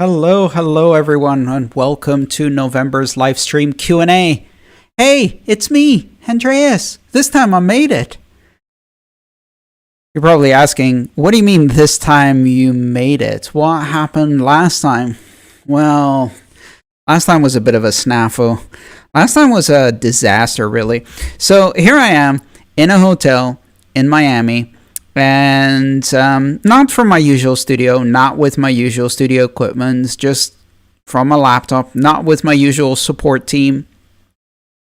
Hello everyone, and welcome to November's Livestream Q&A. Hey, it's me, Andreas. This time I made it. You're probably asking, what do you mean this time you made it? What happened last time? Well, last time was a bit of a snafu. Last time was a disaster, really. So here I am in a hotel in Miami. And not from my usual studio, not with my usual studio equipment, just from a laptop, not with my usual support team.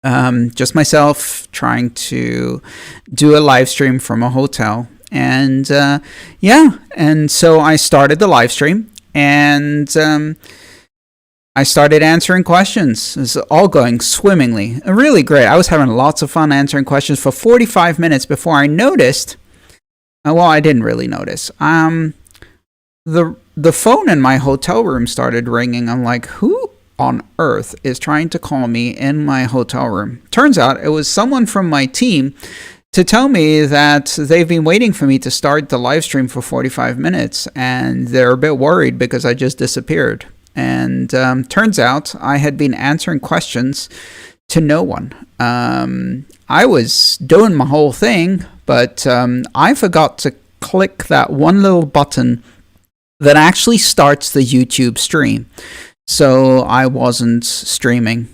Just myself trying to do a live stream from a hotel. And and so I started the live stream and I started answering questions. It's all going swimmingly. Really great. I was having lots of fun answering questions for 45 minutes before I noticed. Well, I didn't really notice. The phone in my hotel room started ringing. I'm like, who on earth is trying to call me in my hotel room? Turns out it was someone from my team to tell me that they've been waiting for me to start the live stream for 45 minutes, and they're a bit worried because I just disappeared. And turns out I had been answering questions to no one. I was doing my whole thing, but I forgot to click that one little button that actually starts the YouTube stream. So I wasn't streaming.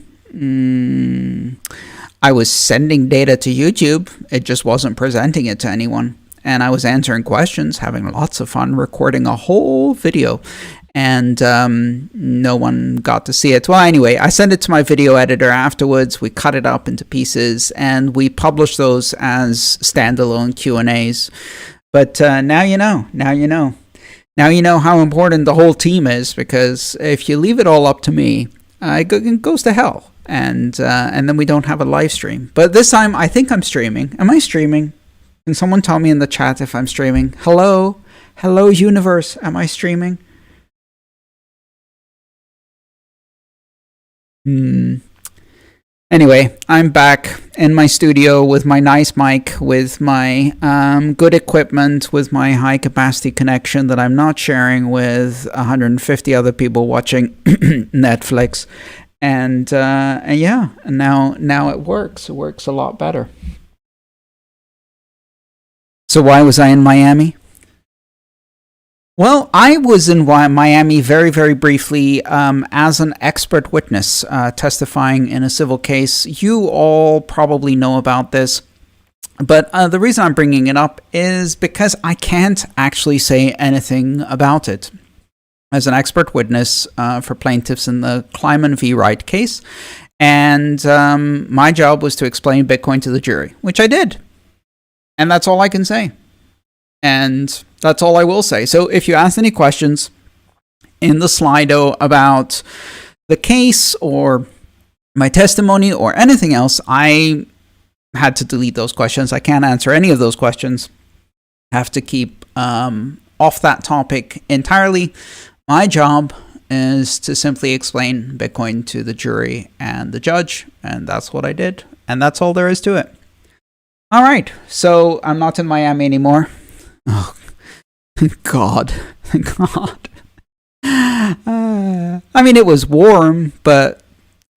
I was sending data to YouTube. It just wasn't presenting it to anyone. And I was answering questions, having lots of fun, recording a whole video. And no one got to see it. Well, anyway, I sent it to my video editor afterwards. We cut it up into pieces, and we published those as standalone Q&As. But now you know. Now you know. Now you know how important the whole team is, because if you leave it all up to me, it goes to hell. And then we don't have a live stream. But this time, I think I'm streaming. Am I streaming? Can someone tell me in the chat if I'm streaming? Hello? Hello, universe. Am I streaming? Anyway, I'm back in my studio with my nice mic, with my good equipment, with my high capacity connection that I'm not sharing with 150 other people watching Netflix. And now it works. It works a lot better. So why was I in Miami? Well, I was in Miami very, very briefly as an expert witness testifying in a civil case. You all probably know about this, but the reason I'm bringing it up is because I can't actually say anything about it. As an expert witness for plaintiffs in the Kleiman v. Wright case, and my job was to explain Bitcoin to the jury, which I did. And that's all I can say. And that's all I will say. So if you ask any questions in the Slido about the case or my testimony or anything else, I had to delete those questions. I can't answer any of those questions. I have to keep off that topic entirely. My job is to simply explain Bitcoin to the jury and the judge, and that's what I did. And that's all there is to it. All right, so I'm not in Miami anymore. Oh, thank God. Thank God. I mean, it was warm, but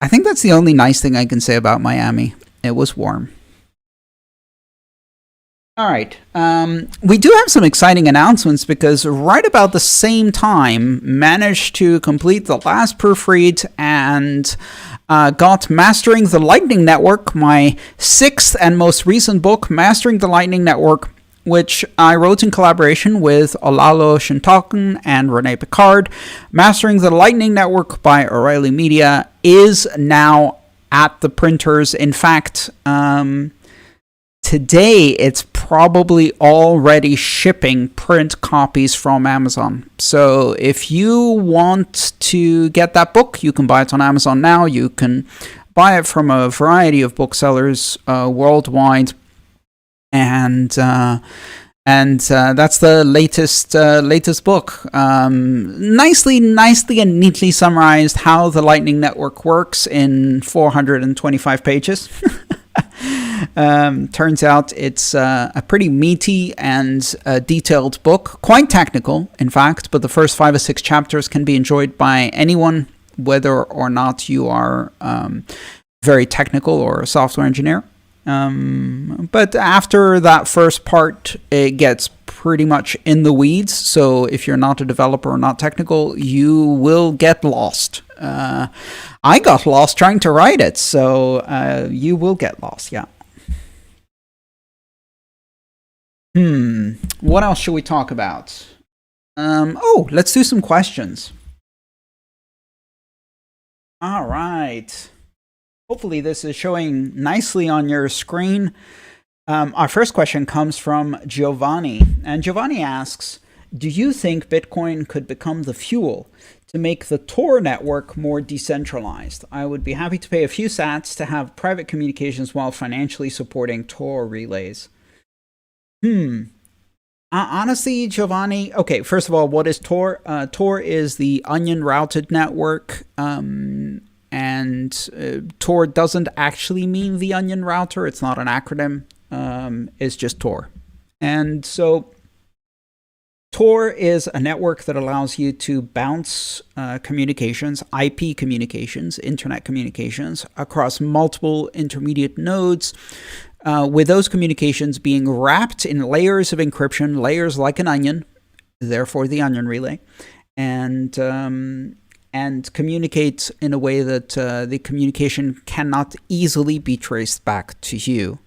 I think that's the only nice thing I can say about Miami. It was warm. All right. We do have some exciting announcements because right about the same time, managed to complete the last proofread and got Mastering the Lightning Network, my sixth and most recent book, Mastering the Lightning Network, which I wrote in collaboration with Olalo Shintoken and Renee Picard. Mastering the Lightning Network by O'Reilly Media is now at the printers. In fact, today it's probably already shipping print copies from Amazon. So if you want to get that book, you can buy it on Amazon now. You can buy it from a variety of booksellers worldwide. And that's the latest book. Nicely and neatly summarized how the Lightning Network works in 425 pages. Turns out it's a pretty meaty and detailed book, quite technical, in fact, but the first 5 or 6 chapters can be enjoyed by anyone, whether or not you are very technical or a software engineer. But after that first part, it gets pretty much in the weeds. So if you're not a developer or not technical, you will get lost. I got lost trying to write it, so you will get lost, yeah. What else should we talk about? Let's do some questions. All right. Hopefully this is showing nicely on your screen. Our first question comes from Giovanni, and Giovanni asks, do you think Bitcoin could become the fuel to make the Tor network more decentralized? I would be happy to pay a few sats to have private communications while financially supporting Tor relays. Honestly, Giovanni, okay, first of all, what is Tor? Tor is the onion routed network, and Tor doesn't actually mean the onion router. It's not an acronym. It's just Tor. And so Tor is a network that allows you to bounce communications, IP communications, internet communications, across multiple intermediate nodes, with those communications being wrapped in layers of encryption, layers like an onion, therefore the onion relay, and communicate in a way that the communication cannot easily be traced back to you.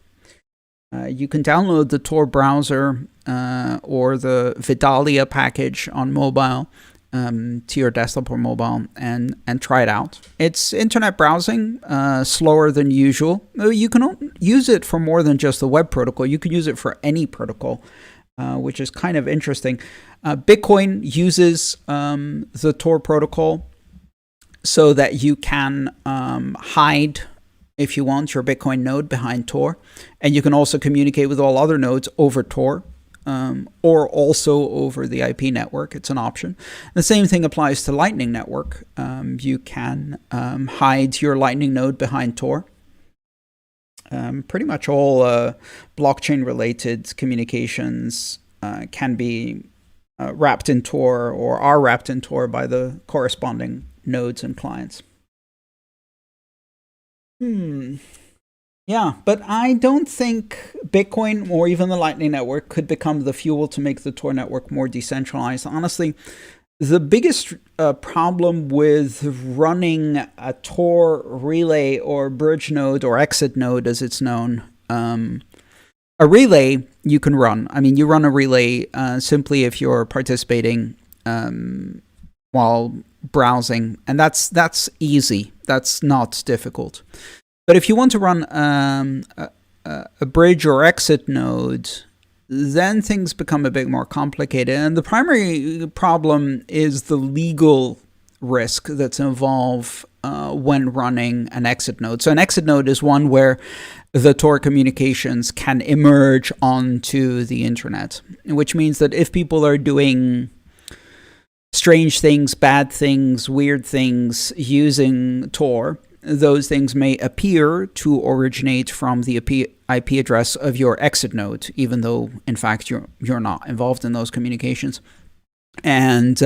You can download the Tor browser or the Vidalia package on mobile to your desktop or mobile and try it out. It's internet browsing, slower than usual. You can use it for more than just the web protocol. You can use it for any protocol, which is kind of interesting. Bitcoin uses the Tor protocol so that you can hide, if you want, your Bitcoin node behind Tor. And you can also communicate with all other nodes over Tor, or also over the IP network. It's an option. The same thing applies to Lightning Network. You can hide your Lightning node behind Tor. Pretty much all blockchain-related communications can be wrapped in Tor or are wrapped in Tor by the corresponding nodes and clients. Yeah, but I don't think Bitcoin or even the Lightning Network could become the fuel to make the Tor network more decentralized. Honestly, the biggest problem with running a Tor relay or bridge node or exit node, as it's known, a relay you can run. I mean, you run a relay simply if you're participating while browsing, and that's easy. That's not difficult. But if you want to run a bridge or exit node, then things become a bit more complicated. And the primary problem is the legal risk that's involved when running an exit node. So an exit node is one where the Tor communications can emerge onto the internet, which means that if people are doing strange things, bad things, weird things using Tor, those things may appear to originate from the IP address of your exit node, even though, in fact, you're not involved in those communications. And,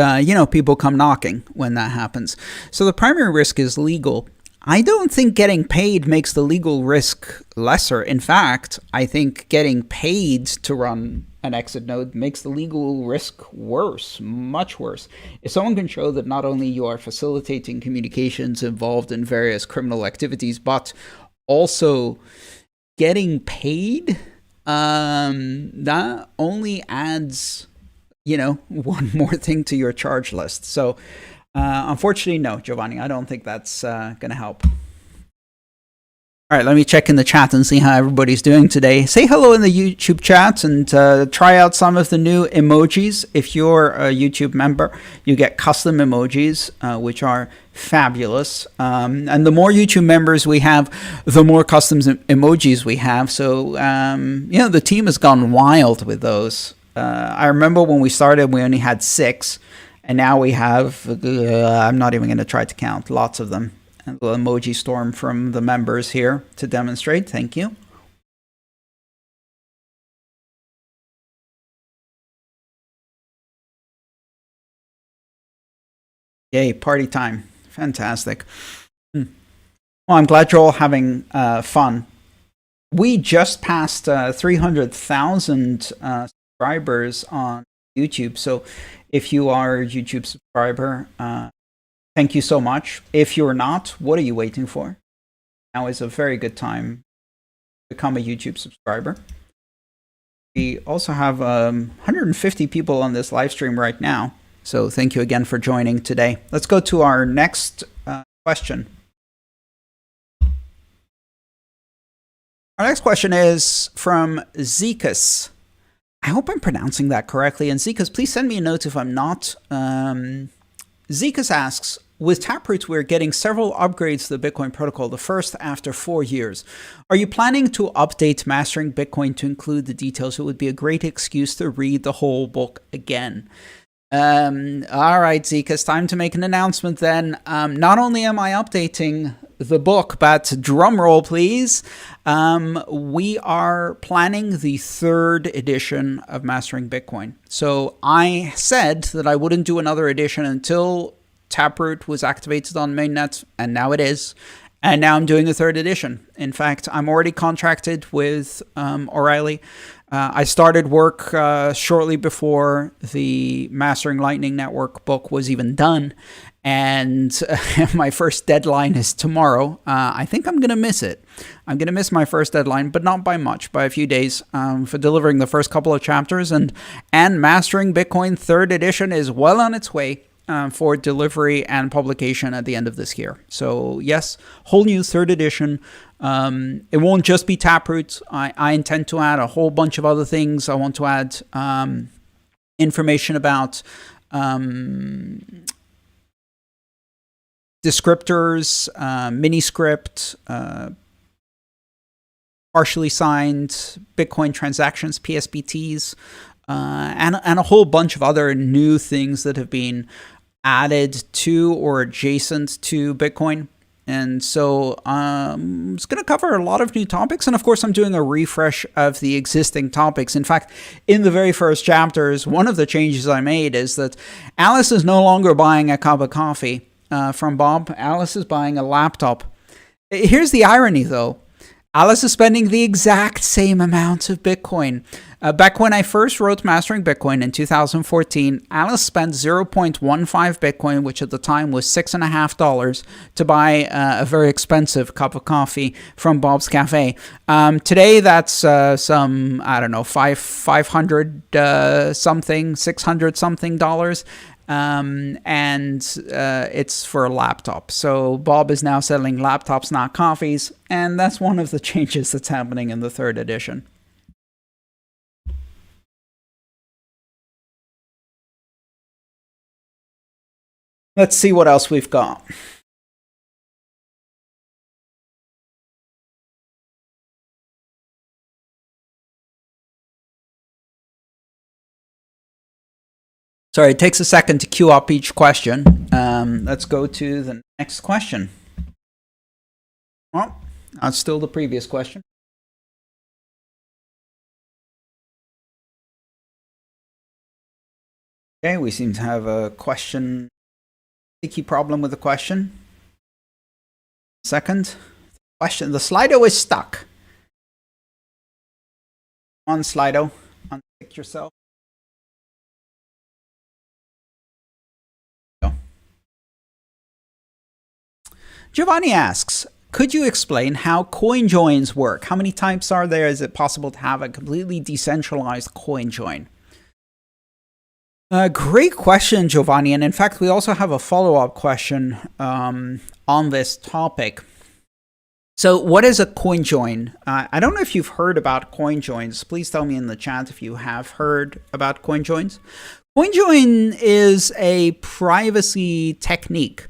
people come knocking when that happens. So the primary risk is legal. I don't think getting paid makes the legal risk lesser. In fact, I think getting paid to run an exit node makes the legal risk worse, much worse. If someone can show that not only you are facilitating communications involved in various criminal activities, but also getting paid, that only adds, one more thing to your charge list. So unfortunately, no, Giovanni, I don't think that's going to help. All right, let me check in the chat and see how everybody's doing today. Say hello in the YouTube chat and try out some of the new emojis. If you're a YouTube member, you get custom emojis, which are fabulous. And the more YouTube members we have, the more custom emojis we have. So, the team has gone wild with those. I remember when we started, we only had 6. And now we have, I'm not even going to try to count, lots of them. A little emoji storm from the members here to demonstrate. Thank you. Yay, party time. Fantastic. Well, I'm glad you're all having fun. We just passed 300,000 subscribers on YouTube. So if you are a YouTube subscriber, thank you so much. If you're not, what are you waiting for? Now is a very good time to become a YouTube subscriber. We also have 150 people on this live stream right now. So thank you again for joining today. Let's go to our next question. Our next question is from Zeycus. I hope I'm pronouncing that correctly. And Zeycus, please send me a note if I'm not. Zeycus asks, with Taproot, we're getting several upgrades to the Bitcoin protocol, the first after 4 years. Are you planning to update Mastering Bitcoin to include the details? It would be a great excuse to read the whole book again. All right, Zeycus, time to make an announcement then. Not only am I updating the book, but drum roll, please. We are planning the 3rd edition of Mastering Bitcoin. So I said that I wouldn't do another edition until Taproot was activated on mainnet, and now it is. And now I'm doing a 3rd edition. In fact, I'm already contracted with O'Reilly. I started work shortly before the Mastering Lightning Network book was even done. And my first deadline is tomorrow. I think I'm going to miss it. I'm going to miss my first deadline, but not by much, by a few days, for delivering the first couple of chapters. And Mastering Bitcoin 3rd edition is well on its way for delivery and publication at the end of this year. So yes, whole new 3rd edition. It won't just be Taproot. I intend to add a whole bunch of other things. I want to add information about descriptors, miniscript, partially signed Bitcoin transactions, PSBTs, and a whole bunch of other new things that have been added to or adjacent to Bitcoin. And so it's going to cover a lot of new topics. And of course, I'm doing a refresh of the existing topics. In fact, in the very first chapters, one of the changes I made is that Alice is no longer buying a cup of coffee from Bob. Alice is buying a laptop. Here's the irony, though. Alice is spending the exact same amount of Bitcoin. Back when I first wrote Mastering Bitcoin in 2014, Alice spent 0.15 Bitcoin, which at the time was $6.50, to buy a very expensive cup of coffee from Bob's Cafe. Today, that's some, I don't know, 500 something, 600 something dollars. And it's for a laptop. So Bob is now selling laptops, not coffees, and that's one of the changes that's happening in the 3rd edition. Let's see what else we've got. Sorry, it takes a second to queue up each question. Let's go to the next question. Well, that's still the previous question. Okay, we seem to have a question, sticky problem with the question. Second, question. The Slido is stuck. On Slido, unstick yourself. Giovanni asks, could you explain how coinjoins work? How many types are there? Is it possible to have a completely decentralized coinjoin? Great question, Giovanni. And in fact, we also have a follow-up question on this topic. So what is a coinjoin? I don't know if you've heard about coinjoins. Please tell me in the chat if you have heard about coinjoins. Coinjoin is a privacy technique.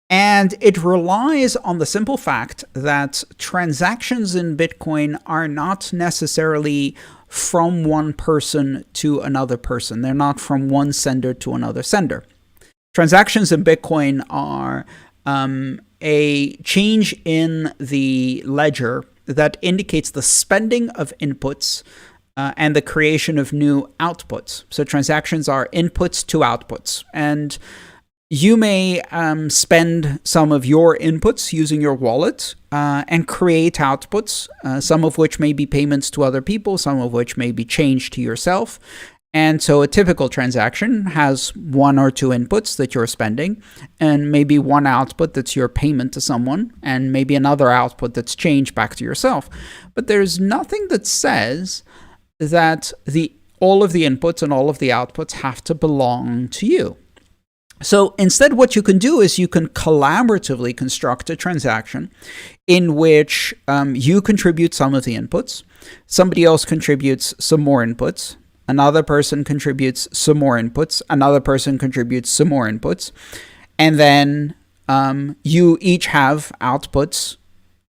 And it relies on the simple fact that transactions in Bitcoin are not necessarily from one person to another person. They're not from one sender to another sender. Transactions in Bitcoin are a change in the ledger that indicates the spending of inputs and the creation of new outputs. So transactions are inputs to outputs. And You may spend some of your inputs using your wallet and create outputs, some of which may be payments to other people, some of which may be change to yourself. And so a typical transaction has one or two inputs that you're spending, and maybe one output that's your payment to someone, and maybe another output that's change back to yourself. But there's nothing that says that all of the inputs and all of the outputs have to belong to you. So instead, what you can do is you can collaboratively construct a transaction in which you contribute some of the inputs, somebody else contributes some more inputs, another person contributes some more inputs, another person contributes some more inputs, and then you each have outputs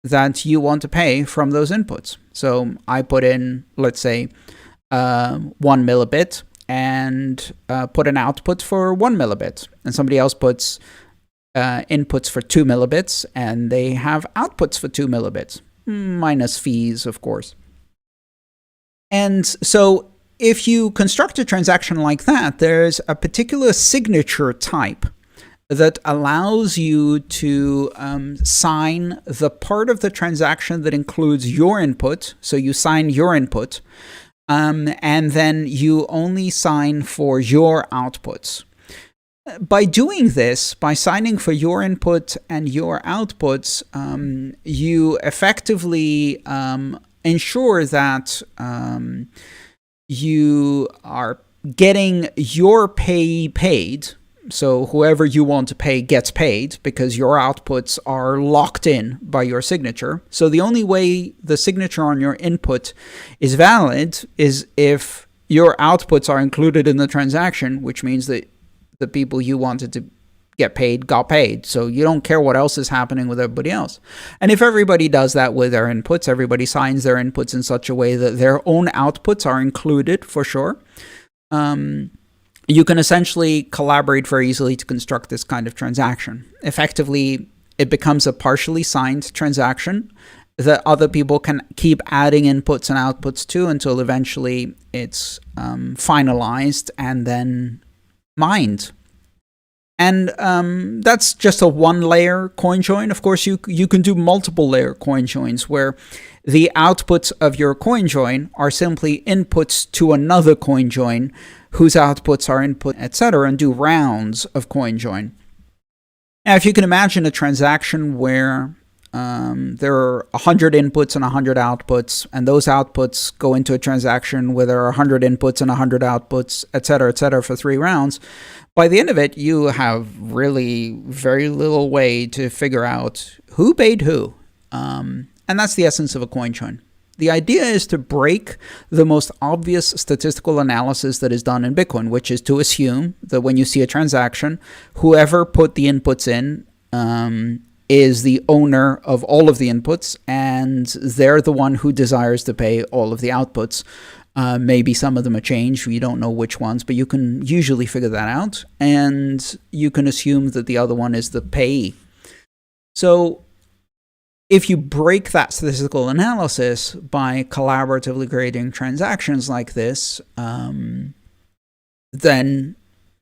that you want to pay from those inputs. So I put in, let's say, 1 millibit, and put an output for 1 millibit. And somebody else puts inputs for 2 millibits, and they have outputs for 2 millibits, minus fees, of course. And so if you construct a transaction like that, there's a particular signature type that allows you to sign the part of the transaction that includes your input. So you sign your input, and then you only sign for your outputs. By doing this, by signing for your input and your outputs, you effectively ensure that you are getting your pay paid. So whoever you want to pay gets paid because your outputs are locked in by your signature. So the only way the signature on your input is valid is if your outputs are included in the transaction, which means that the people you wanted to get paid got paid. So you don't care what else is happening with everybody else. And if everybody does that with their inputs, everybody signs their inputs in such a way that their own outputs are included for sure, you can essentially collaborate very easily to construct this kind of transaction. Effectively, it becomes a partially signed transaction that other people can keep adding inputs and outputs to until eventually it's finalized and then mined. And that's just a one-layer CoinJoin. Of course, you can do multiple-layer CoinJoins where the outputs of your CoinJoin are simply inputs to another CoinJoin whose outputs are input, etc., and do rounds of CoinJoin. Now, if you can imagine a transaction where there are 100 inputs and 100 outputs, and those outputs go into a transaction where there are 100 inputs and 100 outputs, etc., for 3 rounds, by the end of it, you have really very little way to figure out who paid who. And that's the essence of a CoinJoin. The idea is to break the most obvious statistical analysis that is done in Bitcoin, which is to assume that when you see a transaction, whoever put the inputs in is the owner of all of the inputs, and they're the one who desires to pay all of the outputs. Maybe some of them are changed. We don't know which ones, but you can usually figure that out, and you can assume that the other one is the payee. So if you break that statistical analysis by collaboratively creating transactions like this, then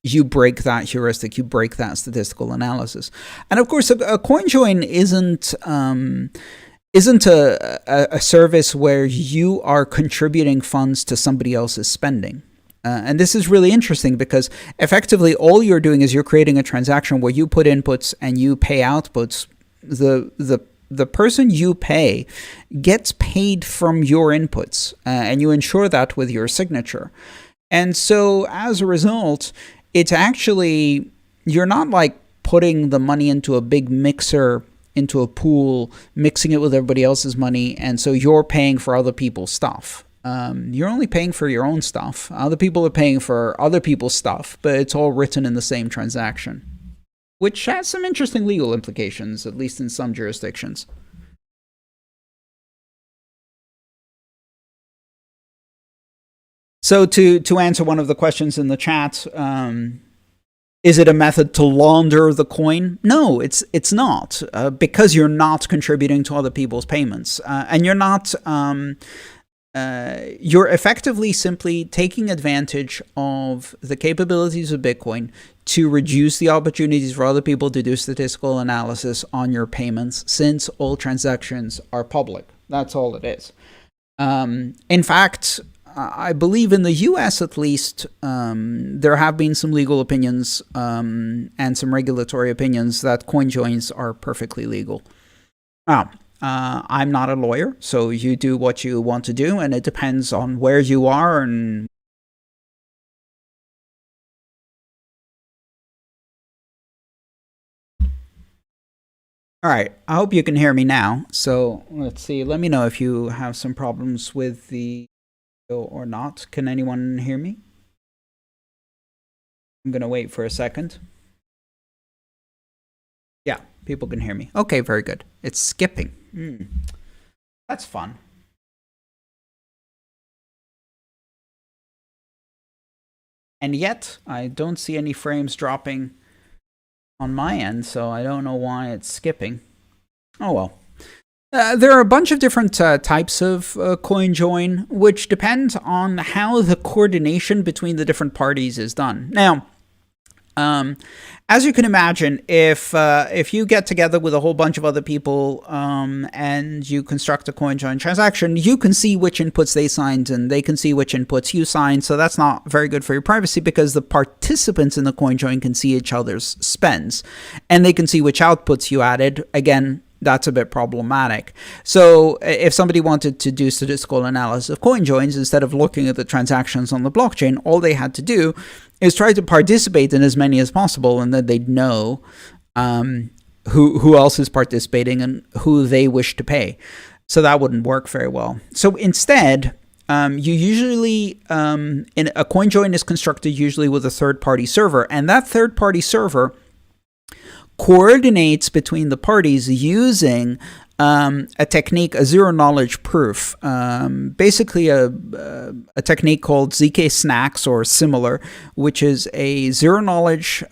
you break that heuristic, you break that statistical analysis. And of course, a CoinJoin isn't a service where you are contributing funds to somebody else's spending. And this is really interesting because effectively all you're doing is you're creating a transaction where you put inputs and you pay outputs. The person you pay gets paid from your inputs, and you ensure that with your signature. And so as a result, it's actually, you're not like putting the money into a big mixer, into a pool, mixing it with everybody else's money, and so you're paying for other people's stuff. You're only paying for your own stuff. Other people are paying for other people's stuff, but it's all written in the same transaction, which has some interesting legal implications, at least in some jurisdictions. So to answer one of the questions in the chat, is it a method to launder the coin? No, it's not, because you're not contributing to other people's payments, and you're not you're effectively simply taking advantage of the capabilities of Bitcoin to reduce the opportunities for other people to do statistical analysis on your payments, since all transactions are public. That's all it is. In fact, I believe in the US at least, there have been some legal opinions and some regulatory opinions that coinjoins are perfectly legal. I'm not a lawyer, so you do what you want to do, and it depends on where you are and all right, I hope you can hear me now. So let's see. Let me know if you have some problems with the video or not. Can anyone hear me? I'm going to wait for a second. Yeah, people can hear me. Okay, very good. It's skipping. That's fun. And yet, I don't see any frames dropping on my end, so I don't know why it's skipping. Oh well. There are a bunch of different types of Coinjoin, which depend on how the coordination between the different parties is done. Now, as you can imagine, if you get together with a whole bunch of other people and you construct a Coinjoin transaction, you can see which inputs they signed and they can see which inputs you signed. So that's not very good for your privacy, because the participants in the Coinjoin can see each other's spends and they can see which outputs you added. Again, that's a bit problematic. So if somebody wanted to do statistical analysis of Coinjoins, instead of looking at the transactions on the blockchain, all they had to do is try to participate in as many as possible, and then they'd know who else is participating and who they wish to pay. So that wouldn't work very well. So instead, you usually, a Coinjoin is constructed usually with a third-party server, and that third-party server coordinates between the parties using a technique, a zero-knowledge proof, basically a technique called zk snacks or similar, which is a zero-knowledge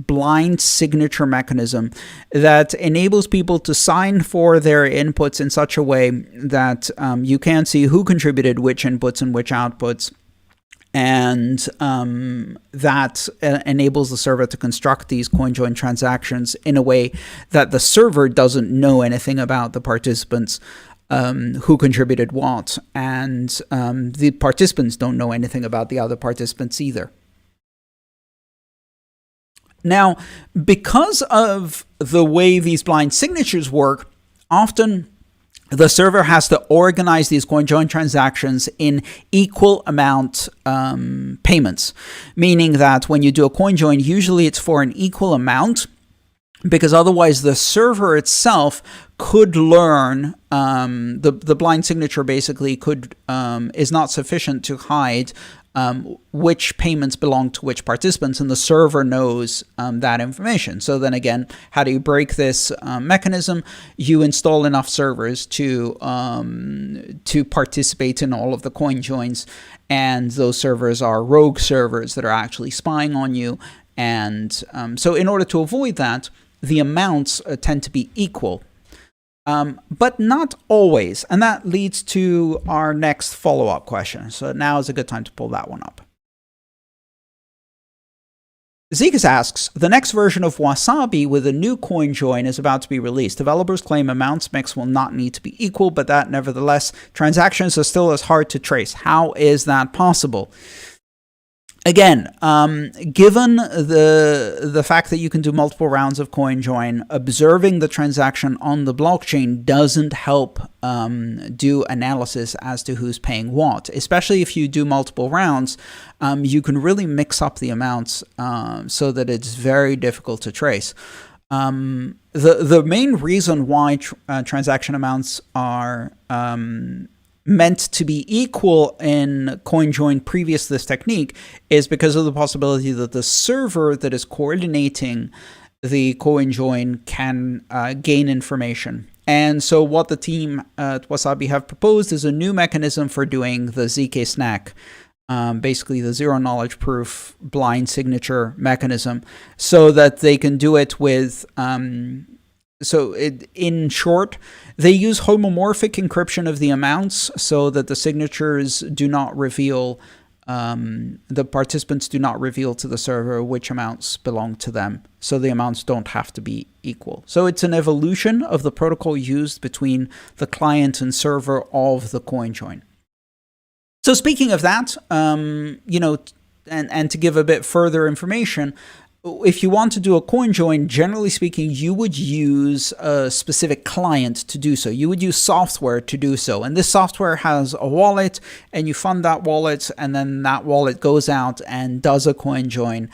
blind signature mechanism that enables people to sign for their inputs in such a way that you can't see who contributed which inputs and which outputs. And that enables the server to construct these Coinjoin transactions in a way that the server doesn't know anything about the participants who contributed what, and the participants don't know anything about the other participants either. Now, because of the way these blind signatures work, often the server has to organize these Coinjoin transactions in equal amount payments, meaning that when you do a Coinjoin, usually it's for an equal amount, because otherwise the server itself could learn, the blind signature basically is not sufficient to hide which payments belong to which participants, and the server knows that information. So then again, how do you break this mechanism? You install enough servers to participate in all of the Coinjoins, and those servers are rogue servers that are actually spying on you. And so in order to avoid that, the amounts tend to be equal. But not always. And that leads to our next follow-up question. So now is a good time to pull that one up. zeycus asks, the next version of Wasabi with a new Coinjoin is about to be released. Developers claim amounts mix will not need to be equal, but that nevertheless, transactions are still as hard to trace. How is that possible? Again, given the fact that you can do multiple rounds of Coinjoin, observing the transaction on the blockchain doesn't help do analysis as to who's paying what. Especially if you do multiple rounds, you can really mix up the amounts so that it's very difficult to trace. The main reason why transaction amounts are meant to be equal in Coinjoin previous to this technique is because of the possibility that the server that is coordinating the Coinjoin can gain information. And so what the team at Wasabi have proposed is a new mechanism for doing the zk snack, basically the zero-knowledge proof blind signature mechanism, so that they can do it with in short, they use homomorphic encryption of the amounts so that the signatures do not reveal, the participants do not reveal to the server which amounts belong to them. So the amounts don't have to be equal. So it's an evolution of the protocol used between the client and server of the Coinjoin. So speaking of that, you know, and to give a bit further information, if you want to do a Coinjoin, generally speaking, you would use a specific client to do so. You would use software to do so. And this software has a wallet, and you fund that wallet, and then that wallet goes out and does a Coinjoin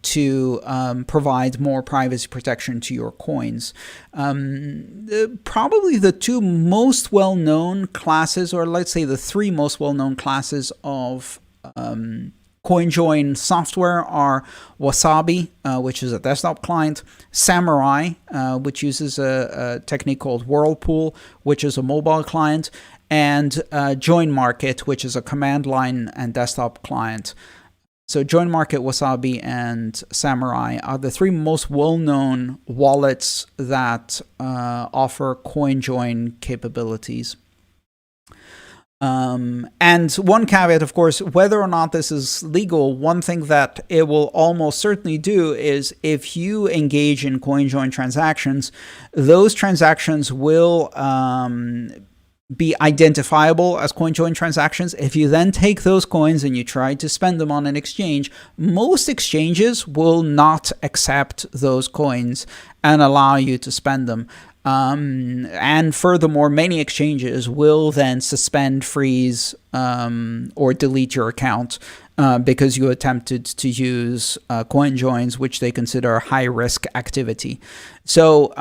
to provide more privacy protection to your coins. Probably the two most well-known classes, or let's say the three most well-known classes of Coinjoin software are Wasabi, which is a desktop client, Samurai, which uses a technique called Whirlpool, which is a mobile client, and Join Market, which is a command line and desktop client. So Join Market, Wasabi, and Samurai are the three most well-known wallets that offer Coinjoin capabilities. And one caveat, of course, whether or not this is legal, one thing that it will almost certainly do is if you engage in Coinjoin transactions, those transactions will be identifiable as Coinjoin transactions. If you then take those coins and you try to spend them on an exchange, most exchanges will not accept those coins and allow you to spend them. And furthermore, many exchanges will then suspend, freeze, or delete your account because you attempted to use Coinjoins, which they consider high-risk activity. So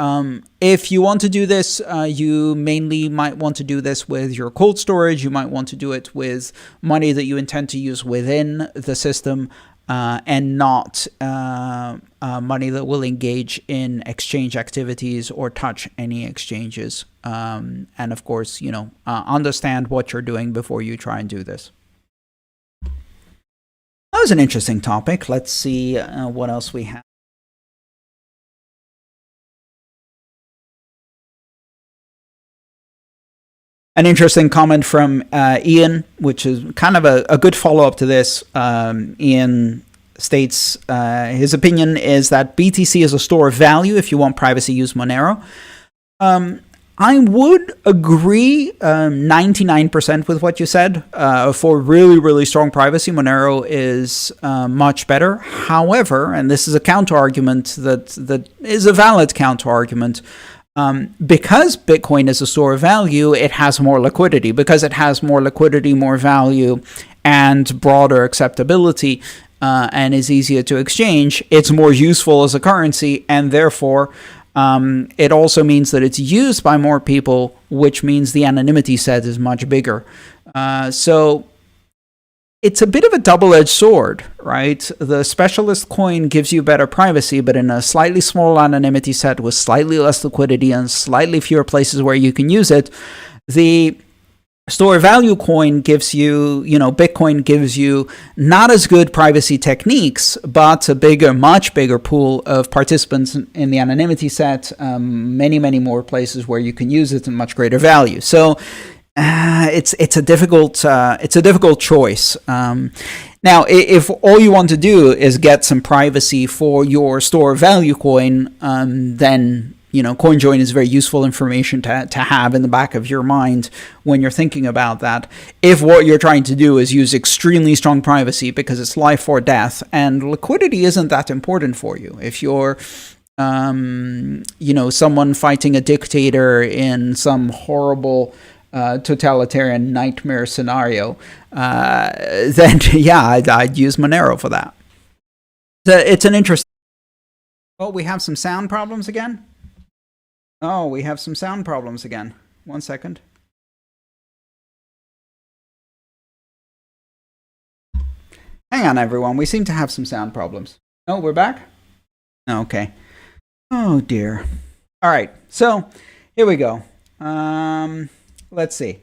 if you want to do this, you mainly might want to do this with your cold storage. You might want to do it with money that you intend to use within the system. And not money that will engage in exchange activities or touch any exchanges. And of course, you know, understand what you're doing before you try and do this. That was an interesting topic. Let's see what else we have. An interesting comment from Ian, which is kind of a good follow-up to this. Ian states his opinion is that BTC is a store of value. If you want privacy, use Monero. I would agree 99% with what you said. For really, really strong privacy, Monero is much better. However, and this is a counter-argument that is a valid counter-argument, because Bitcoin is a store of value, it has more liquidity. Because it has more liquidity, more value, and broader acceptability, and is easier to exchange, it's more useful as a currency, and therefore it also means that it's used by more people, which means the anonymity set is much bigger. So it's a bit of a double-edged sword, right? The specialist coin gives you better privacy, but in a slightly smaller anonymity set with slightly less liquidity and slightly fewer places where you can use it. The store value coin gives you, Bitcoin gives you not as good privacy techniques, but a bigger, much bigger pool of participants in the anonymity set, many, many more places where you can use it and much greater value. So it's a difficult choice. Now, if all you want to do is get some privacy for your store value coin, then Coinjoin is very useful information to have in the back of your mind when you're thinking about that. If what you're trying to do is use extremely strong privacy because it's life or death, and liquidity isn't that important for you. If you're someone fighting a dictator in some horrible totalitarian nightmare scenario, then yeah, I'd use Monero for that. It's an interesting. Oh, we have some sound problems again. Oh, we have some sound problems again. 1 second. Hang on, everyone. We seem to have some sound problems. Oh, we're back? Okay. Oh, dear. All right. So, here we go. Let's see.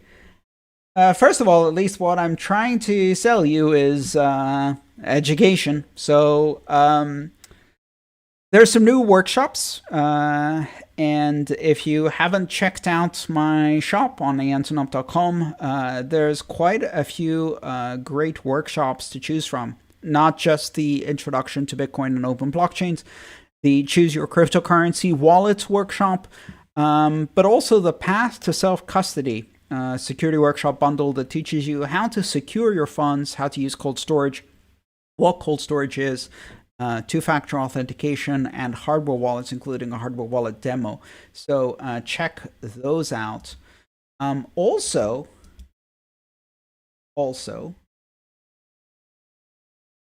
First of all, at least what I'm trying to sell you is education. So, there's some new workshops, and And if you haven't checked out my shop on aantonop.com, there's quite a few great workshops to choose from. Not just the Introduction to Bitcoin and Open Blockchains, the Choose Your Cryptocurrency Wallets workshop, but also the Path to Self-Custody security workshop bundle that teaches you how to secure your funds, how to use cold storage, what cold storage is, two-factor authentication, and hardware wallets, including a hardware wallet demo. So check those out. Also,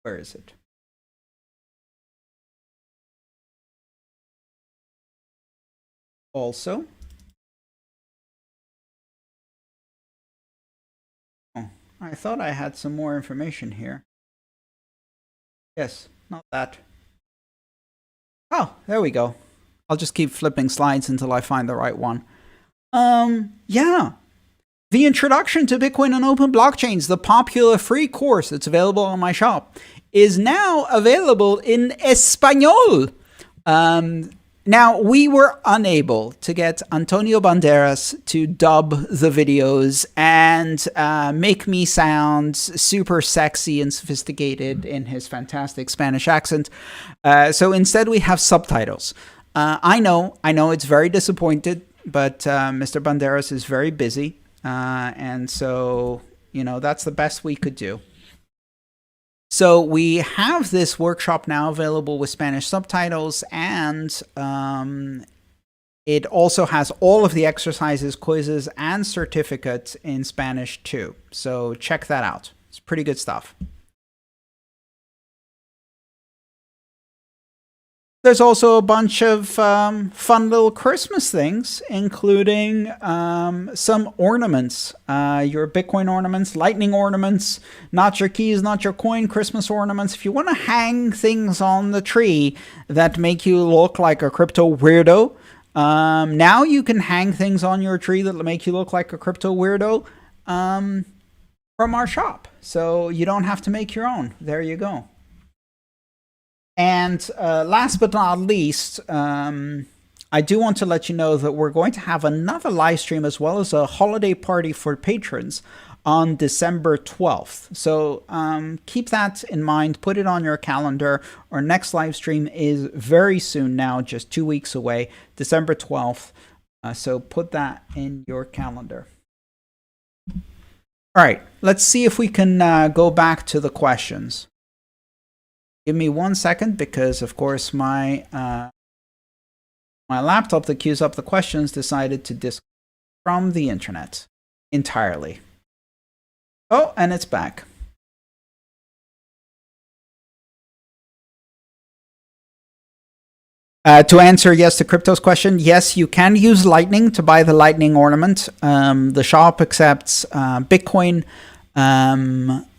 where is it? Also, oh, I thought I had some more information here. Yes, not that. Oh, there we go. I'll just keep flipping slides until I find the right one. Yeah. The Introduction to Bitcoin and Open Blockchains, the popular free course that's available on my shop, is now available in Espanol. Now, we were unable to get Antonio Banderas to dub the videos and make me sound super sexy and sophisticated in his fantastic Spanish accent. So instead, we have subtitles. I know it's very disappointed, but Mr. Banderas is very busy. And so, that's the best we could do. So we have this workshop now available with Spanish subtitles, and it also has all of the exercises, quizzes, and certificates in Spanish too. So check that out. It's pretty good stuff. There's also a bunch of fun little Christmas things, including some ornaments, your Bitcoin ornaments, Lightning ornaments, not your keys, not your coin, Christmas ornaments. If you want to hang things on the tree that make you look like a crypto weirdo, now you can hang things on your tree that make you look like a crypto weirdo from our shop. So you don't have to make your own. There you go. And last but not least, I do want to let you know that we're going to have another live stream as well as a holiday party for patrons on December 12th. So keep that in mind, put it on your calendar. Our next live stream is very soon now, just 2 weeks away, December 12th. So put that in your calendar. All right, let's see if we can go back to the questions. Give me 1 second because, of course, my laptop that queues up the questions decided to disconnect from the internet entirely. Oh, and it's back. To answer yes to Crypto's question, yes, you can use Lightning to buy the Lightning ornament. The shop accepts Bitcoin,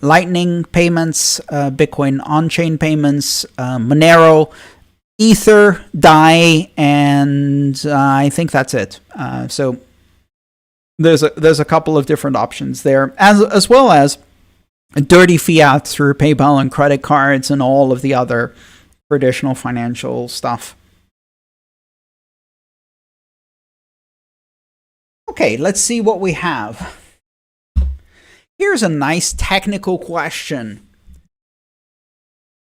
Lightning payments, Bitcoin on-chain payments, Monero, Ether, DAI, and I think that's it. So there's a couple of different options there, as well as dirty fiat through PayPal and credit cards and all of the other traditional financial stuff. Okay, let's see what we have. Here's a nice technical question.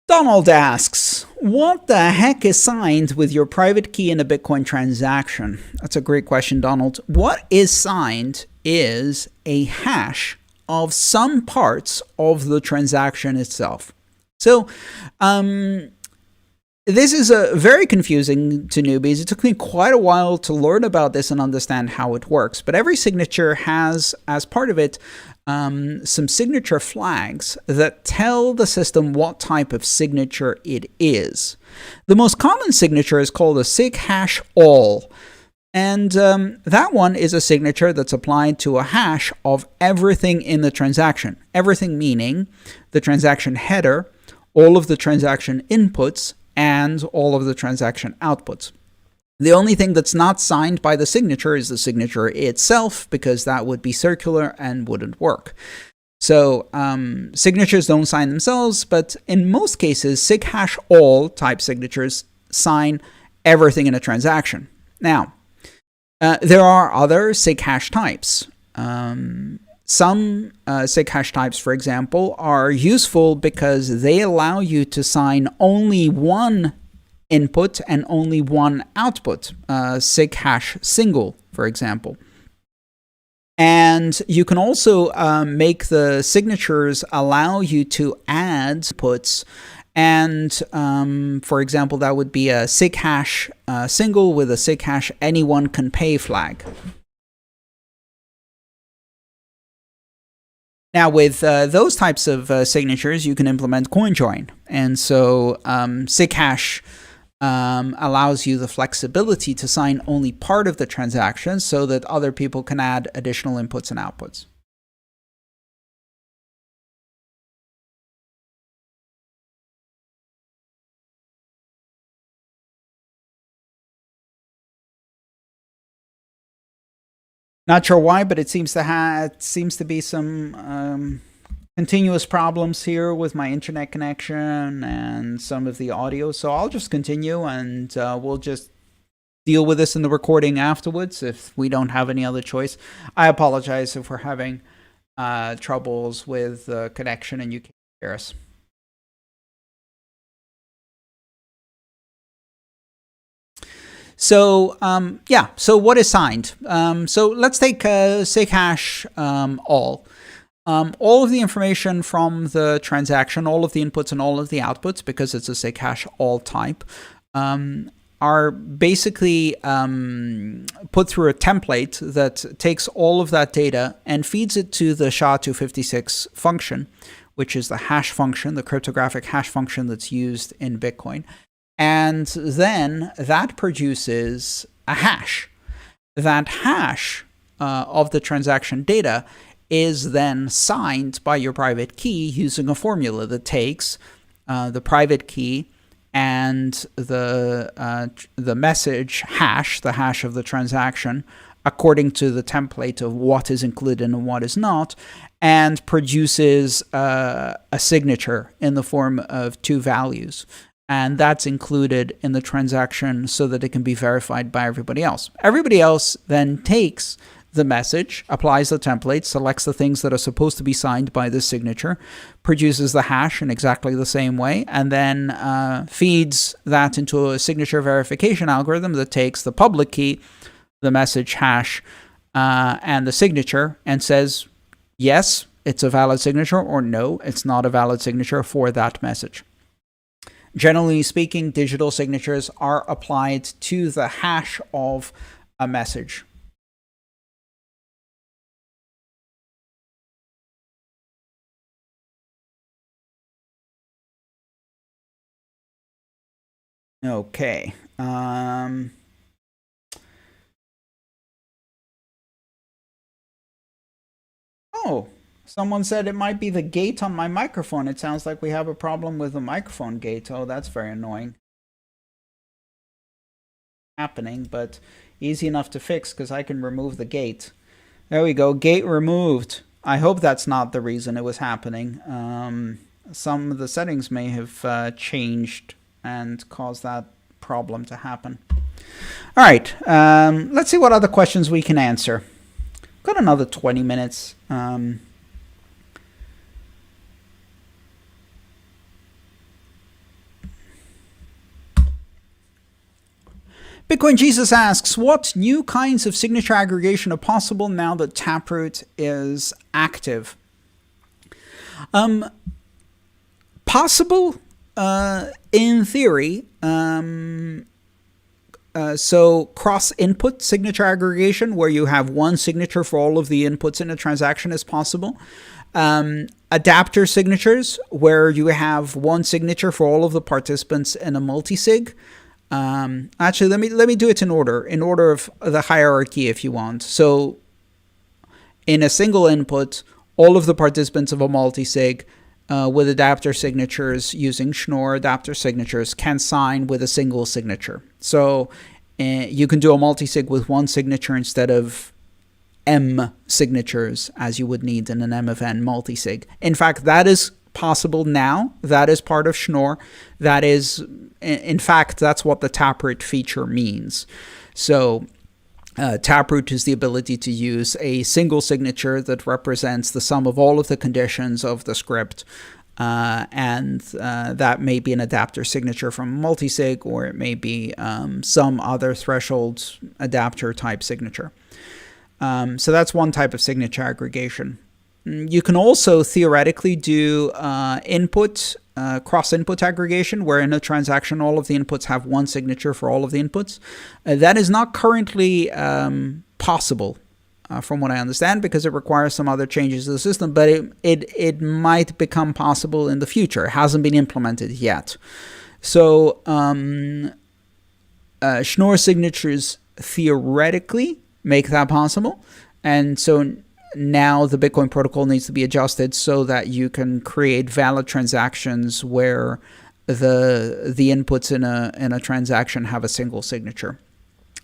Donald asks, what the heck is signed with your private key in a Bitcoin transaction? That's a great question, Donald. What is signed is a hash of some parts of the transaction itself. So, this is very confusing to newbies. It took me quite a while to learn about this and understand how it works. But every signature has, as part of it, some signature flags that tell the system what type of signature it is. The most common signature is called a sig hash all. And that one is a signature that's applied to a hash of everything in the transaction. Everything meaning the transaction header, all of the transaction inputs, and all of the transaction outputs. The only thing that's not signed by the signature is the signature itself, because that would be circular and wouldn't work. So signatures don't sign themselves, but in most cases, sig hash all type signatures sign everything in a transaction. Now, There are other SIG hash types. Some SIG hash types, for example, are useful because they allow you to sign only one input and only one output. SIG hash single, for example. And you can also make the signatures allow you to add inputs. And for example, that would be a SIG hash single with a SIG hash anyone can pay flag. Now, with those types of signatures, you can implement Coinjoin. And so SIG hash allows you the flexibility to sign only part of the transaction so that other people can add additional inputs and outputs. Not sure why, but it seems to be some continuous problems here with my internet connection and some of the audio. So I'll just continue, and we'll just deal with this in the recording afterwards if we don't have any other choice. I apologize if we're having troubles with the connection and you can't hear us. So yeah, so what is signed? So let's take SIG hash all. All of the information from the transaction, all of the inputs and all of the outputs, because it's a SIG hash all type, are basically put through a template that takes all of that data and feeds it to the SHA-256 function, which is the hash function, the cryptographic hash function that's used in Bitcoin. And then that produces a hash. That hash of the transaction data is then signed by your private key using a formula that takes the private key and the message hash, the hash of the transaction, according to the template of what is included and what is not, and produces a signature in the form of two values. And that's included in the transaction so that it can be verified by everybody else. Everybody else then takes the message, applies the template, selects the things that are supposed to be signed by the signature, produces the hash in exactly the same way, and then feeds that into a signature verification algorithm that takes the public key, the message hash, and the signature, and says, yes, it's a valid signature, or no, it's not a valid signature for that message. Generally speaking, digital signatures are applied to the hash of a message. Okay. Oh, someone said it might be the gate on my microphone. It sounds like we have a problem with the microphone gate. Oh, that's very annoying. Happening, but easy enough to fix because I can remove the gate. There we go. Gate removed. I hope that's not the reason it was happening. Some of the settings may have changed and caused that problem to happen. All right. Let's see what other questions we can answer. Got another 20 minutes. Bitcoin Jesus asks, what new kinds of signature aggregation are possible now that Taproot is active? Possible in theory. So cross-input signature aggregation, where you have one signature for all of the inputs in a transaction, is possible. Adapter signatures, where you have one signature for all of the participants in a multi-sig. Actually, let me do it in order of the hierarchy if you want. So in a single input, all of the participants of a multi-sig with adapter signatures using Schnorr adapter signatures can sign with a single signature. So you can do a multi-sig with one signature instead of M signatures as you would need in an M of N multi-sig. In fact, that is possible now. That is part of Schnorr. That is, in fact, that's what the Taproot feature means. So Taproot is the ability to use a single signature that represents the sum of all of the conditions of the script. And that may be an adapter signature from multisig, or it may be some other threshold adapter type signature. So that's one type of signature aggregation. You can also theoretically do cross-input aggregation, where in a transaction all of the inputs have one signature for all of the inputs. That is not currently possible, from what I understand, because it requires some other changes to the system, but it might become possible in the future. It hasn't been implemented yet. So Schnorr signatures theoretically make that possible, and so now the Bitcoin protocol needs to be adjusted so that you can create valid transactions where the inputs in a transaction have a single signature.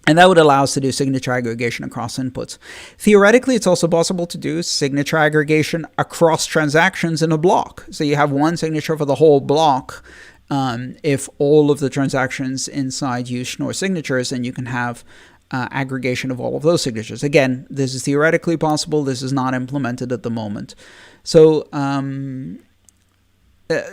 And that would allow us to do signature aggregation across inputs. Theoretically, it's also possible to do signature aggregation across transactions in a block. So you have one signature for the whole block. If all of the transactions inside use Schnorr signatures, and you can have aggregation of all of those signatures. Again, this is theoretically possible. This is not implemented at the moment. So,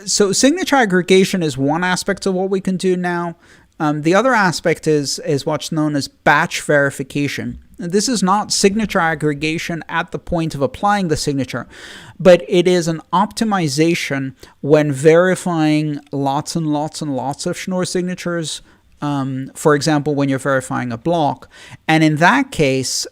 so signature aggregation is one aspect of what we can do now. The other aspect is what's known as batch verification. This is not signature aggregation at the point of applying the signature, but it is an optimization when verifying lots and lots and lots of Schnorr signatures. For example, when you're verifying a block. And in that case,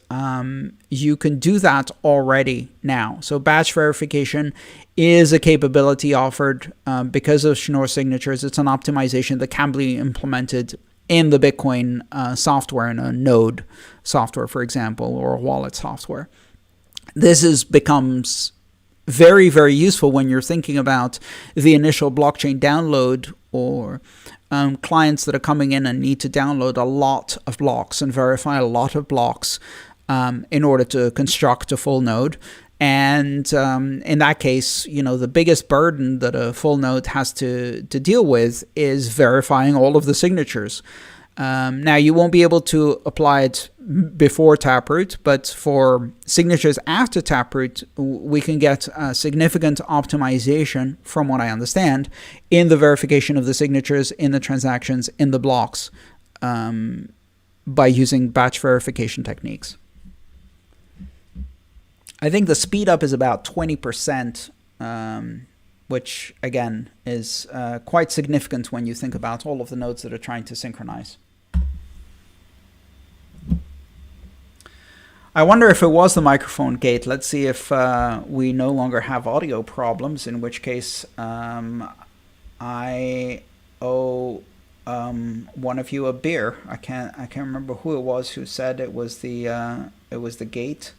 you can do that already now. So batch verification is a capability offered because of Schnorr signatures. It's an optimization that can be implemented in the Bitcoin software, in a node software, for example, or a wallet software. This becomes very, very useful when you're thinking about the initial blockchain download, or clients that are coming in and need to download a lot of blocks and verify a lot of blocks in order to construct a full node. And in that case, the biggest burden that a full node has to deal with is verifying all of the signatures. Now, you won't be able to apply it before Taproot, but for signatures after Taproot, we can get significant optimization, from what I understand, in the verification of the signatures, in the transactions, in the blocks, by using batch verification techniques. I think the speed up is about 20%, which, again, is quite significant when you think about all of the nodes that are trying to synchronize. I wonder if it was the microphone gate. Let's see if we no longer have audio problems, in which case I owe one of you a beer. I can't remember who it was who said it was the gate.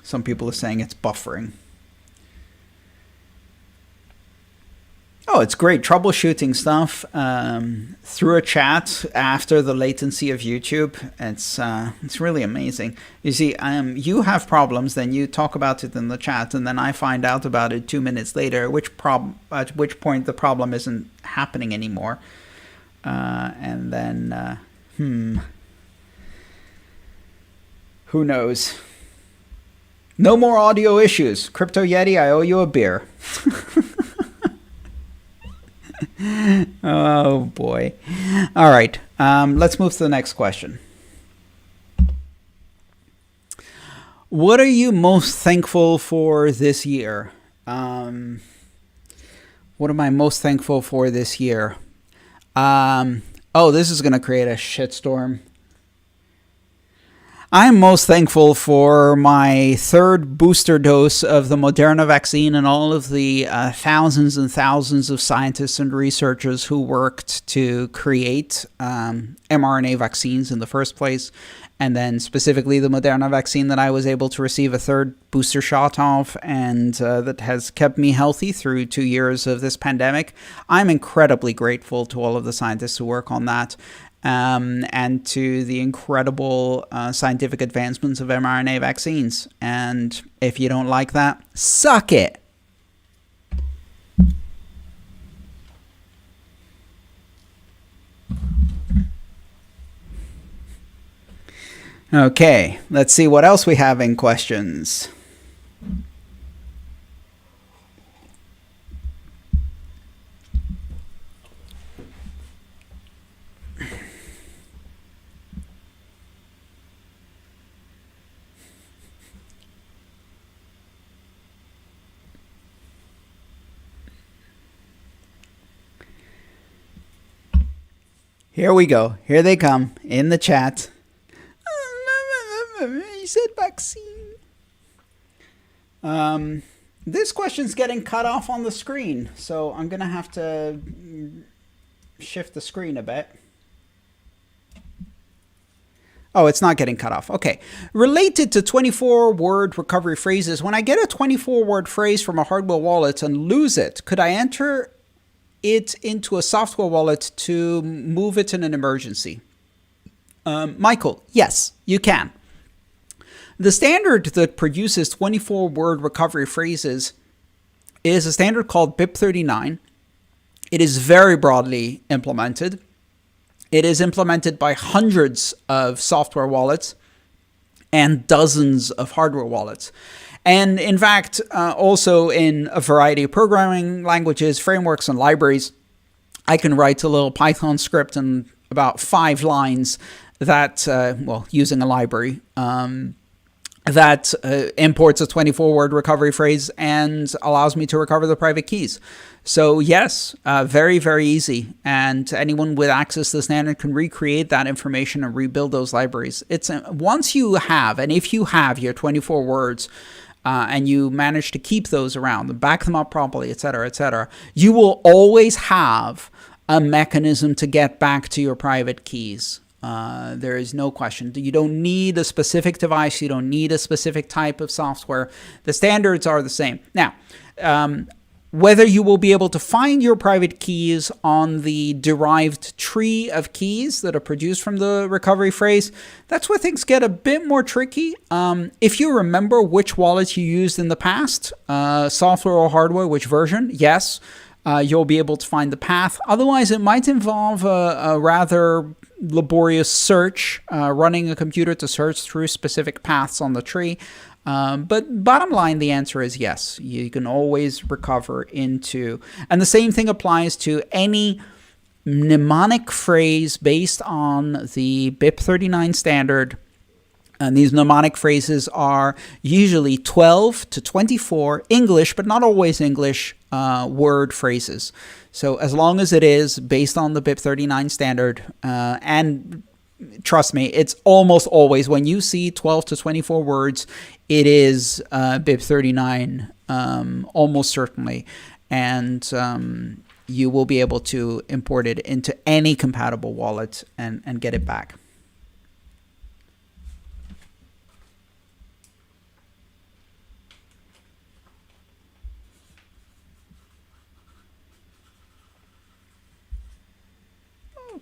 Some people are saying it's buffering. Oh, it's great troubleshooting stuff through a chat after the latency of YouTube. It's really amazing. You see, you have problems, then you talk about it in the chat, and then I find out about it 2 minutes later. At which point the problem isn't happening anymore, and then who knows? No more audio issues. Crypto Yeti, I owe you a beer. Oh, boy. All right. Let's move to the next question. What are you most thankful for this year? What am I most thankful for this year? Oh, this is going to create a shitstorm. I'm most thankful for my third booster dose of the Moderna vaccine and all of the thousands and thousands of scientists and researchers who worked to create mRNA vaccines in the first place, and then specifically the Moderna vaccine that I was able to receive a third booster shot of, and that has kept me healthy through 2 years of this pandemic. I'm incredibly grateful to all of the scientists who work on that. and to the incredible scientific advancements of mRNA vaccines. And if you don't like that, suck it. Okay, let's see what else we have in questions. Here we go. Here they come in the chat. You said vaccine. This question's getting cut off on the screen, so I'm going to have to shift the screen a bit. Oh, it's not getting cut off. Okay. Related to 24-word recovery phrases, when I get a 24-word phrase from a hardware wallet and lose it, could I enter it into a software wallet to move it in an emergency? Michael, yes, you can. The standard that produces 24-word recovery phrases is a standard called BIP39. It is very broadly implemented. It is implemented by hundreds of software wallets and dozens of hardware wallets. And in fact, also in a variety of programming languages, frameworks, and libraries, I can write a little Python script in about 5 lines that, well, using a library, that imports a 24-word recovery phrase and allows me to recover the private keys. So yes, very, very easy. And anyone with access to the standard can recreate that information and rebuild those libraries. It's once you have, and if you have your 24 words, and you manage to keep those around and back them up properly, etc., you will always have a mechanism to get back to your private keys. There is no question. You don't need a specific device. You don't need a specific type of software. The standards are the same. Now, whether you will be able to find your private keys on the derived tree of keys that are produced from the recovery phrase, that's where things get a bit more tricky. If you remember which wallet you used in the past, software or hardware, which version, yes, you'll be able to find the path. Otherwise, it might involve a rather laborious search, running a computer to search through specific paths on the tree. But bottom line, the answer is yes. You can always recover into, and the same thing applies to any mnemonic phrase based on the BIP39 standard. And these mnemonic phrases are usually 12 to 24 English, but not always English, word phrases. So as long as it is based on the BIP39 standard, and trust me, it's almost always, when you see 12 to 24 words, it is BIP39, almost certainly. And you will be able to import it into any compatible wallet and get it back.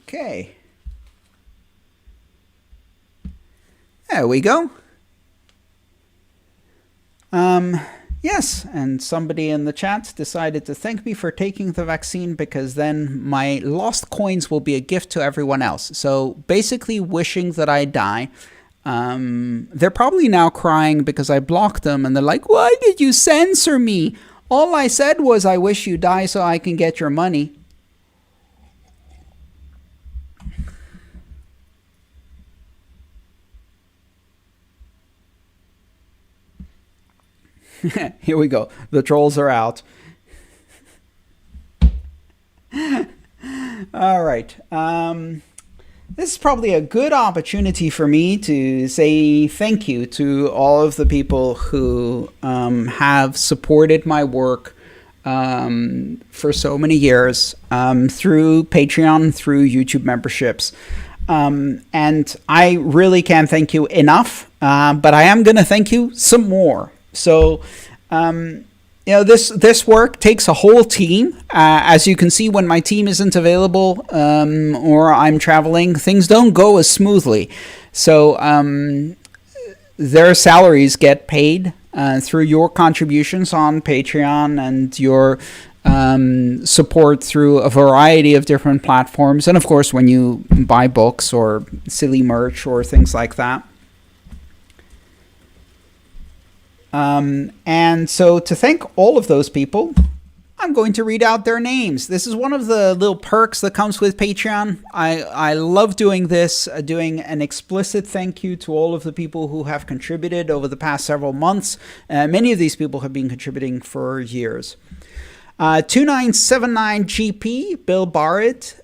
Okay. There we go. Yes, and somebody in the chat decided to thank me for taking the vaccine because then my lost coins will be a gift to everyone else. So basically wishing that I die. They're probably now crying because I blocked them and they're like, why did you censor me? All I said was I wish you die so I can get your money. Here we go. The trolls are out. All right. This is probably a good opportunity for me to say thank you to all of the people who have supported my work for so many years through Patreon, through YouTube memberships. And I really can't thank you enough, but I am going to thank you some more. So this work takes a whole team. As you can see, when my team isn't available or I'm traveling, things don't go as smoothly. So their salaries get paid through your contributions on Patreon and your support through a variety of different platforms. And of course, when you buy books or silly merch or things like that. And so to thank all of those people, I'm going to read out their names. This is one of the little perks that comes with Patreon. I love doing this, doing an explicit thank you to all of the people who have contributed over the past several months. Many of these people have been contributing for years. 2979GP, Bill Barrett,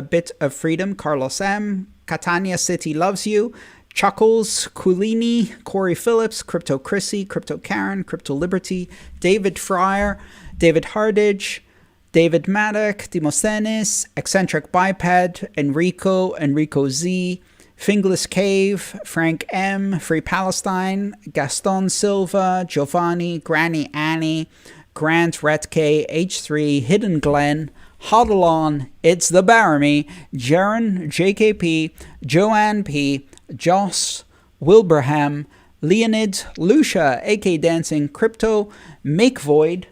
Bit of Freedom, Carlos M, Catania City Loves You, Chuckles, Coolini, Corey Phillips, Crypto Chrissy, Crypto Karen, Crypto Liberty, David Fryer, David Hardage, David Maddock, Demosthenes, Eccentric Biped, Enrico Z, Fingless Cave, Frank M, Free Palestine, Gaston Silva, Giovanni, Granny Annie, Grant Retke, H3, Hidden Glen, Hodlon, It's the Baramy, Jaren, JKP, Joanne P, Joss, Wilbraham, Leonid, Lucia, AK Dancing, Crypto, Make Void,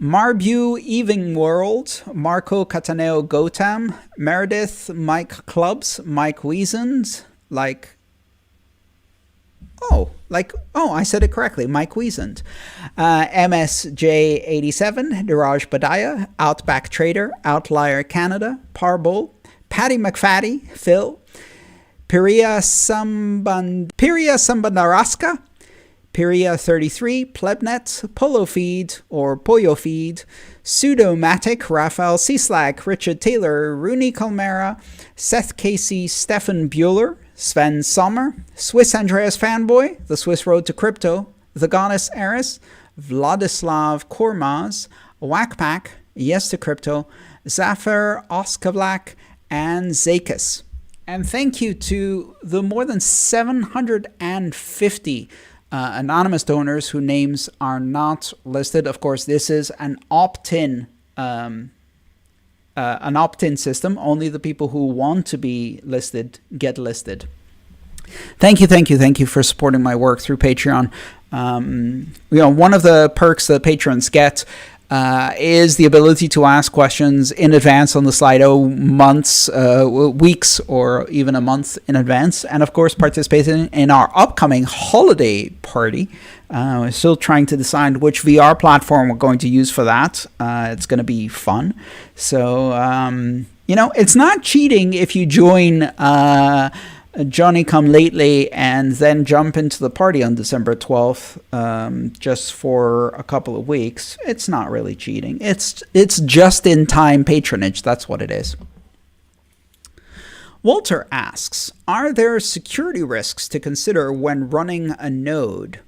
Marbu, Eving World, Marco Cataneo Gotam, Meredith, Mike Clubs, Mike Weasand, I said it correctly, Mike Weasand, MSJ87, Diraj Badaya, Outback Trader, Outlier Canada, Parbull, Patty McFaddy, Phil, Piria Sambandaraska, Piria 33, Plebnet, Polo Feed, or Pollo Feed, Pseudomatic, Raphael Cieslak, Richard Taylor, Rooney Calmera, Seth Casey, Stefan Bueller, Sven Sommer, Swiss Andreas Fanboy, The Swiss Road to Crypto, The Goddess Eris, Vladislav Kormaz, Whackpack, Yes to Crypto, Zafir Oskavlak, and zeycus. And thank you to the more than 750 anonymous donors whose names are not listed. Of course, this is an opt-in system. Only the people who want to be listed get listed. Thank you for supporting my work through Patreon. One of the perks that patrons get is the ability to ask questions in advance on the Slido, months, weeks, or even a month in advance. And of course, participating in our upcoming holiday party. We're still trying to decide which VR platform we're going to use for that. It's going to be fun. So, it's not cheating if you join Johnny Come Lately and then jump into the party on December 12th just for a couple of weeks. It's not really cheating. It's just in time patronage. That's what it is. Walter asks, are there security risks to consider when running a node?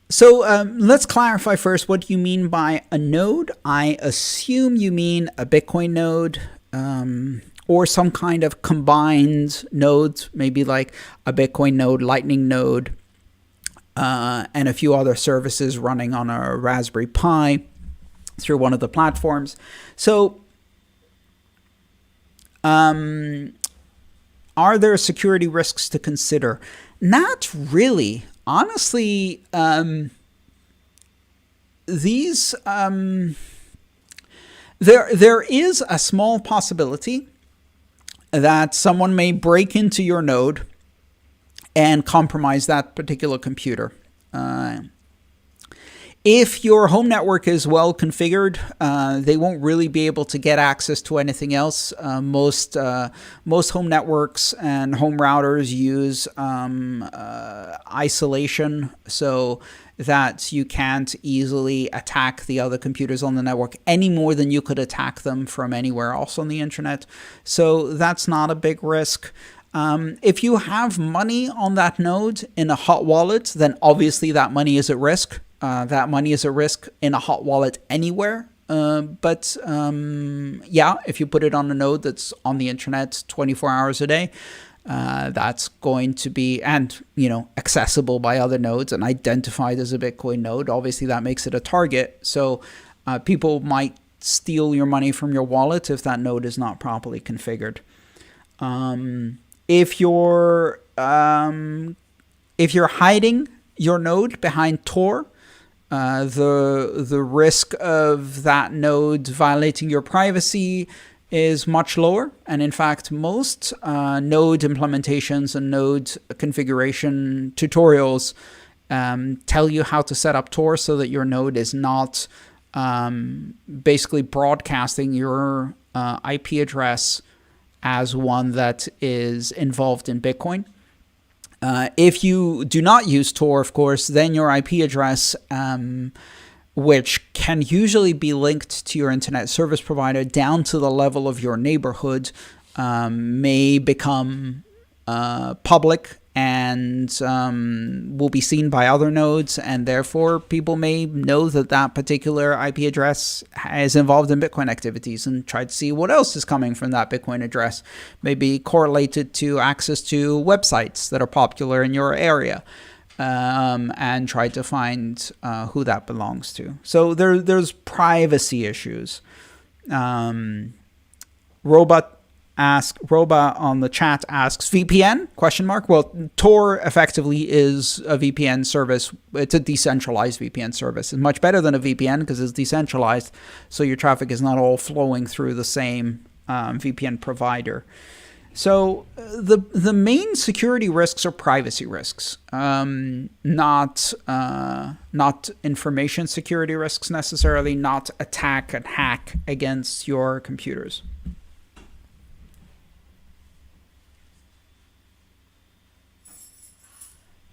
So let's clarify first what you mean by a node. I assume you mean a Bitcoin node, or some kind of combined nodes, maybe like a Bitcoin node, Lightning node, and a few other services running on a Raspberry Pi through one of the platforms. So, are there security risks to consider? Not really. Honestly, there is a small possibility that someone may break into your node and compromise that particular computer. If your home network is well configured, they won't really be able to get access to anything else. Most home networks and home routers use isolation, so that you can't easily attack the other computers on the network any more than you could attack them from anywhere else on the internet. So that's not a big risk. If you have money on that node in a hot wallet, then obviously that money is at risk. That money is at risk in a hot wallet anywhere. But if you put it on a node that's on the internet 24 hours a day, that's going to be, and accessible by other nodes and identified as a Bitcoin node. Obviously, that makes it a target. So people might steal your money from your wallet if that node is not properly configured. If you're hiding your node behind Tor, the risk of that node violating your privacy is much lower. And in fact, most node implementations and node configuration tutorials tell you how to set up Tor so that your node is not basically broadcasting your IP address as one that is involved in Bitcoin. If you do not use Tor, of course, then your IP address, which can usually be linked to your internet service provider down to the level of your neighborhood, may become public and will be seen by other nodes, and therefore people may know that that particular IP address is involved in Bitcoin activities and try to see what else is coming from that Bitcoin address, maybe correlated to access to websites that are popular in your area, and try to find who that belongs to. So there's privacy issues. Roba on the chat asks, VPN? ? Well, Tor effectively is a VPN service. It's a decentralized VPN service. It's much better than a VPN because it's decentralized, so your traffic is not all flowing through the same VPN provider. So the main security risks are privacy risks, not information security risks necessarily, not attack and hack against your computers.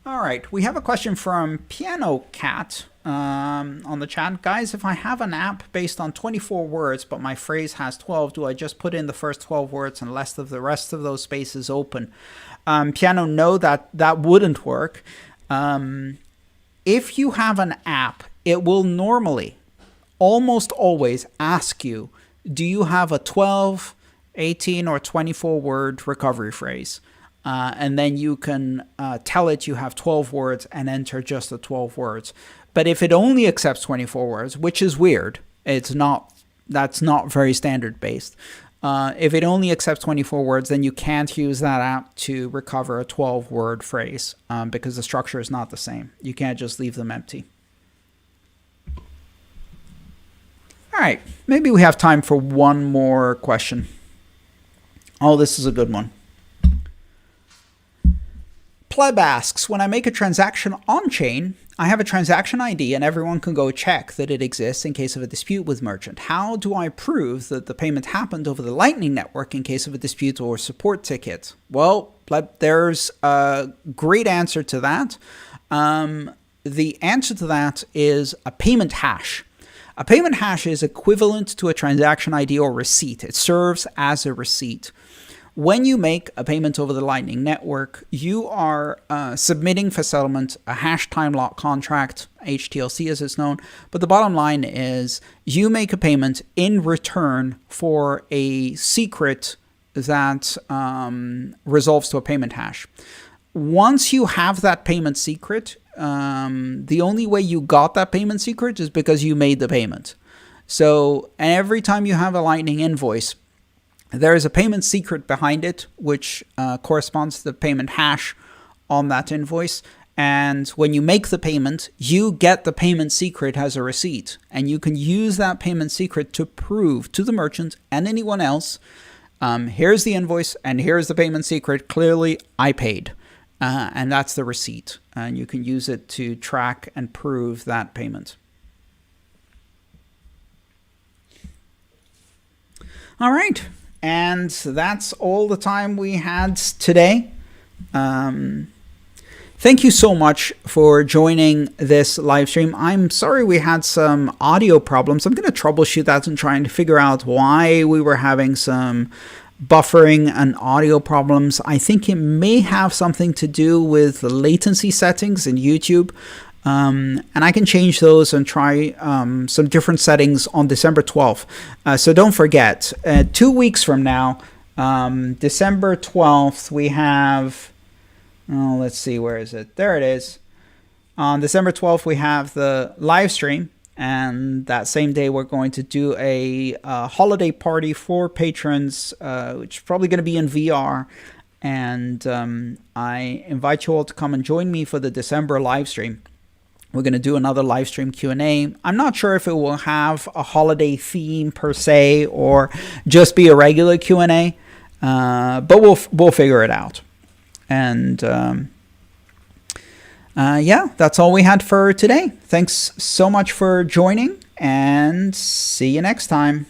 All right, we have a question from PianoCat on the chat. Guys, if I have an app based on 24 words, but my phrase has 12, do I just put in the first 12 words and the rest of those spaces open? Piano, no, that wouldn't work. If you have an app, it will normally, almost always ask you, do you have a 12, 18, or 24 word recovery phrase? And then you can tell it you have 12 words and enter just the 12 words. But if it only accepts 24 words, which is weird, that's not very standard based. If it only accepts 24 words, then you can't use that app to recover a 12-word phrase because the structure is not the same. You can't just leave them empty. All right, maybe we have time for one more question. Oh, this is a good one. Pleb asks, when I make a transaction on-chain, I have a transaction ID and everyone can go check that it exists in case of a dispute with merchant. How do I prove that the payment happened over the Lightning Network in case of a dispute or support ticket? Well, Pleb, there's a great answer to that. The answer to that is a payment hash. A payment hash is equivalent to a transaction ID or receipt. It serves as a receipt. When you make a payment over the Lightning Network, you are submitting for settlement a hash time lock contract, HTLC as it's known. But the bottom line is you make a payment in return for a secret that resolves to a payment hash. Once you have that payment secret, the only way you got that payment secret is because you made the payment. So every time you have a Lightning invoice, there is a payment secret behind it, which corresponds to the payment hash on that invoice. And when you make the payment, you get the payment secret as a receipt. And you can use that payment secret to prove to the merchant and anyone else, here's the invoice and here's the payment secret. Clearly, I paid. And that's the receipt. And you can use it to track and prove that payment. All right. And that's all the time we had today. Thank you so much for joining this live stream. I'm sorry we had some audio problems. I'm going to troubleshoot that and trying to figure out why we were having some buffering and audio problems. I think it may have something to do with the latency settings in YouTube. And I can change those and try some different settings on December 12th. So don't forget, 2 weeks from now, December 12th, we have, oh, let's see, where is it? There it is. On December 12th, we have the live stream. And that same day, we're going to do a holiday party for patrons, which is probably going to be in VR. And I invite you all to come and join me for the December live stream. We're going to do another live stream Q&A. I'm not sure if it will have a holiday theme per se or just be a regular Q&A, but we'll figure it out. And yeah, that's all we had for today. Thanks so much for joining, and see you next time.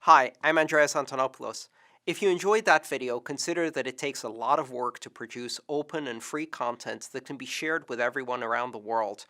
Hi, I'm Andreas Antonopoulos. If you enjoyed that video, consider that it takes a lot of work to produce open and free content that can be shared with everyone around the world.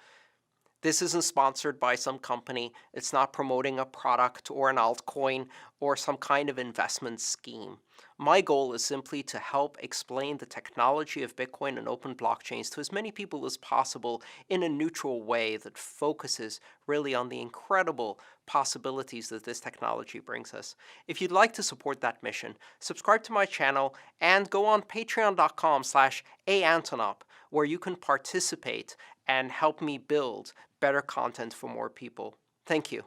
This isn't sponsored by some company. It's not promoting a product or an altcoin or some kind of investment scheme. My goal is simply to help explain the technology of Bitcoin and open blockchains to as many people as possible in a neutral way that focuses really on the incredible possibilities that this technology brings us. If you'd like to support that mission, subscribe to my channel and go on patreon.com/Aantonop, where you can participate and help me build better content for more people. Thank you.